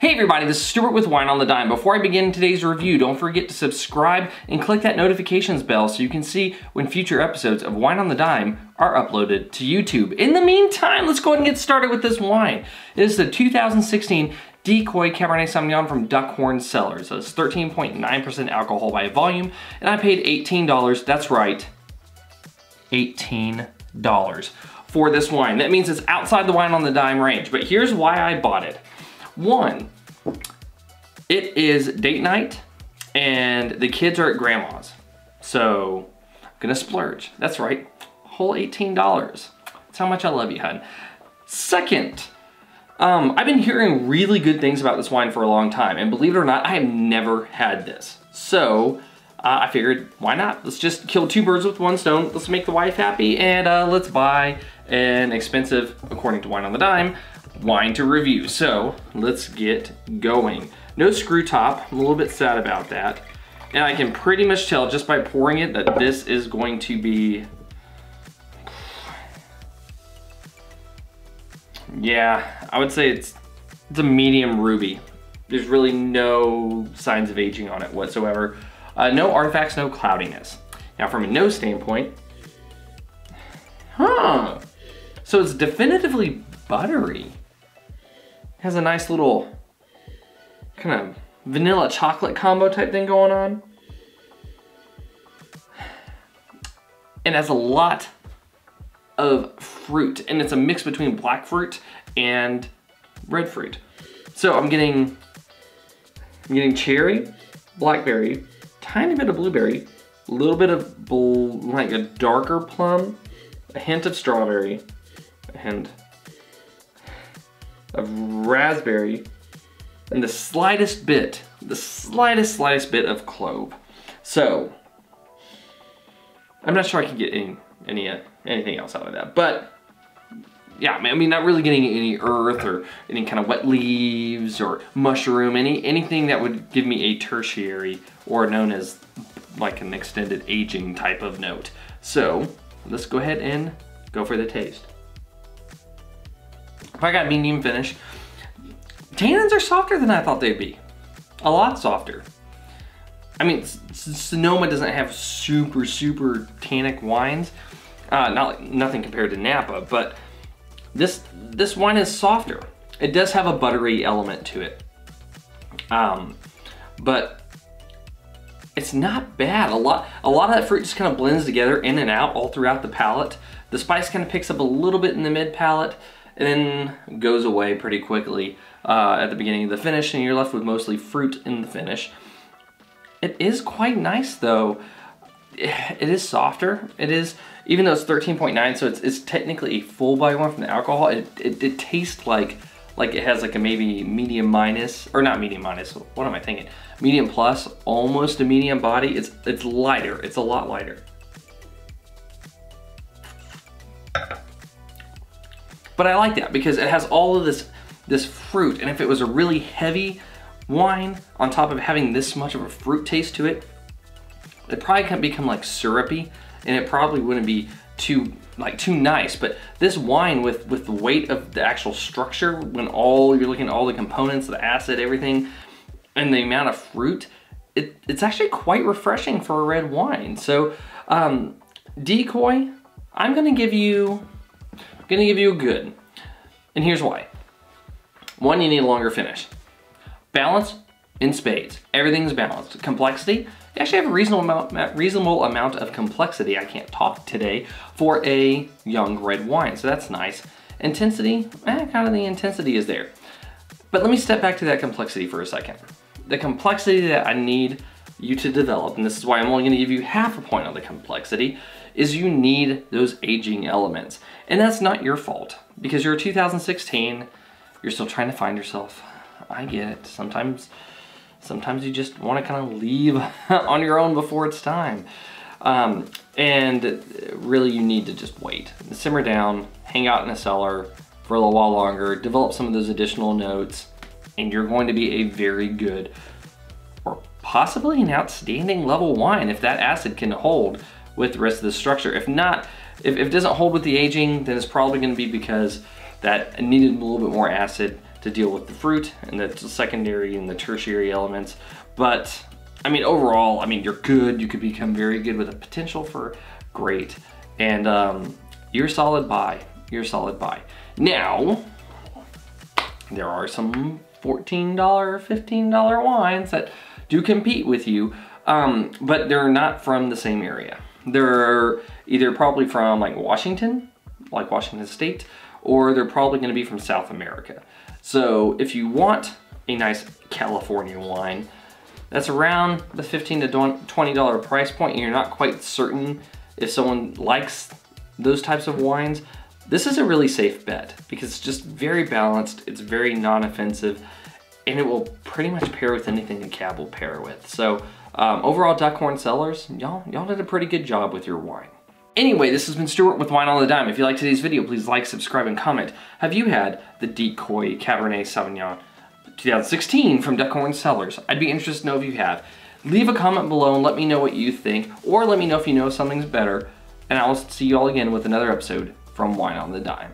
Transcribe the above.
Hey everybody, this is Stuart with Wine on the Dime. Before I begin today's review, don't forget to subscribe and click that notifications bell so you can see when future episodes of Wine on the Dime are uploaded to YouTube. In the meantime, let's go ahead and get started with this wine. It is the 2016 Decoy Cabernet Sauvignon from Duckhorn Cellars. So it's 13.9% alcohol by volume, and I paid $18, that's right, $18 for this wine. That means it's outside the Wine on the Dime range, but here's why I bought it. One, it is date night and the kids are at grandma's. So I'm gonna splurge. That's right, whole $18. That's how much I love you, hun. Second, I've been hearing really good things about this wine for a long time, and believe it or not, I have never had this. So I figured, why not? Let's just kill two birds with one stone. Let's make the wife happy, and let's buy an expensive, according to Wine on the Dime, wine to review. So let's get going. No screw top, I'm a little bit sad about that. And I can pretty much tell just by pouring it that this is going to be, yeah, I would say it's a medium ruby. There's really no signs of aging on it whatsoever. No artifacts, no cloudiness. Now from a nose standpoint, so it's definitively buttery. Has a nice little kind of vanilla chocolate combo type thing going on. It has a lot of fruit, and it's a mix between black fruit and red fruit. So I'm getting cherry, blackberry, tiny bit of blueberry, a little bit of like a darker plum, a hint of strawberry, a hint of raspberry, and the slightest bit of clove. So I'm not sure I can get anything else out of that, but yeah, I mean, not really getting any earth or any kind of wet leaves or mushroom, anything that would give me a tertiary or known as like an extended aging type of note. So let's go ahead and go for the taste. I got medium finish. Tannins are softer than I thought they'd be. A lot softer. I mean, Sonoma doesn't have super tannic wines. Nothing compared to Napa, but this wine is softer. It does have a buttery element to it. But it's not bad. A lot of that fruit just kind of blends together in and out all throughout the palate. The spice kind of picks up a little bit in the mid palate and then goes away pretty quickly at the beginning of the finish, and you're left with mostly fruit in the finish. It is quite nice though. It is softer. It is, even though it's 13.9, so it's technically a full body one from the alcohol. It tastes like it has like a maybe medium minus, or not medium minus, what am I thinking? Medium plus, almost a medium body. It's lighter, it's a lot lighter. But I like that because it has all of this fruit, and if it was a really heavy wine on top of having this much of a fruit taste to it, it probably can become like syrupy, and it probably wouldn't be too nice. But this wine with the weight of the actual structure, when you're looking at all the components, the acid, everything, and the amount of fruit, it's actually quite refreshing for a red wine. So Decoy, I'm gonna give you a good, and here's why. One, you need a longer finish. Balance in spades. Everything's balanced. Complexity, you actually have a reasonable amount of complexity, I can't talk today, for a young red wine, so that's nice. Intensity, kind of the intensity is there. But let me step back to that complexity for a second. The complexity that I need you to develop, and this is why I'm only gonna give you half a point on the complexity, is you need those aging elements. And that's not your fault, because you're 2016, you're still trying to find yourself. I get it. Sometimes you just want to kind of leave on your own before it's time. And really you need to just wait. Simmer down, hang out in a cellar for a little while longer, develop some of those additional notes, and you're going to be a very good, or possibly an outstanding level wine if that acid can hold with the rest of the structure. If not, if it doesn't hold with the aging, then it's probably going to be because that needed a little bit more acid to deal with the fruit and the secondary and the tertiary elements. But I mean, overall, I mean, you're good. You could become very good with a potential for great. And you're a solid buy. You're a solid buy. Now, there are some $14, $15 wines that do compete with you, but they're not from the same area. They're either probably from like Washington State, or they're probably gonna be from South America. So if you want a nice California wine, that's around the $15 to $20 price point, and you're not quite certain if someone likes those types of wines, this is a really safe bet because it's just very balanced, it's very non-offensive, and it will pretty much pair with anything a cab will pair with. So overall, Duckhorn Cellars, y'all did a pretty good job with your wine. Anyway, this has been Stuart with Wine on the Dime. If you liked today's video, please like, subscribe, and comment. Have you had the Decoy Cabernet Sauvignon 2016 from Duckhorn Cellars? I'd be interested to know if you have. Leave a comment below and let me know what you think, or let me know if you know something's better, and I will see you all again with another episode from Wine on the Dime.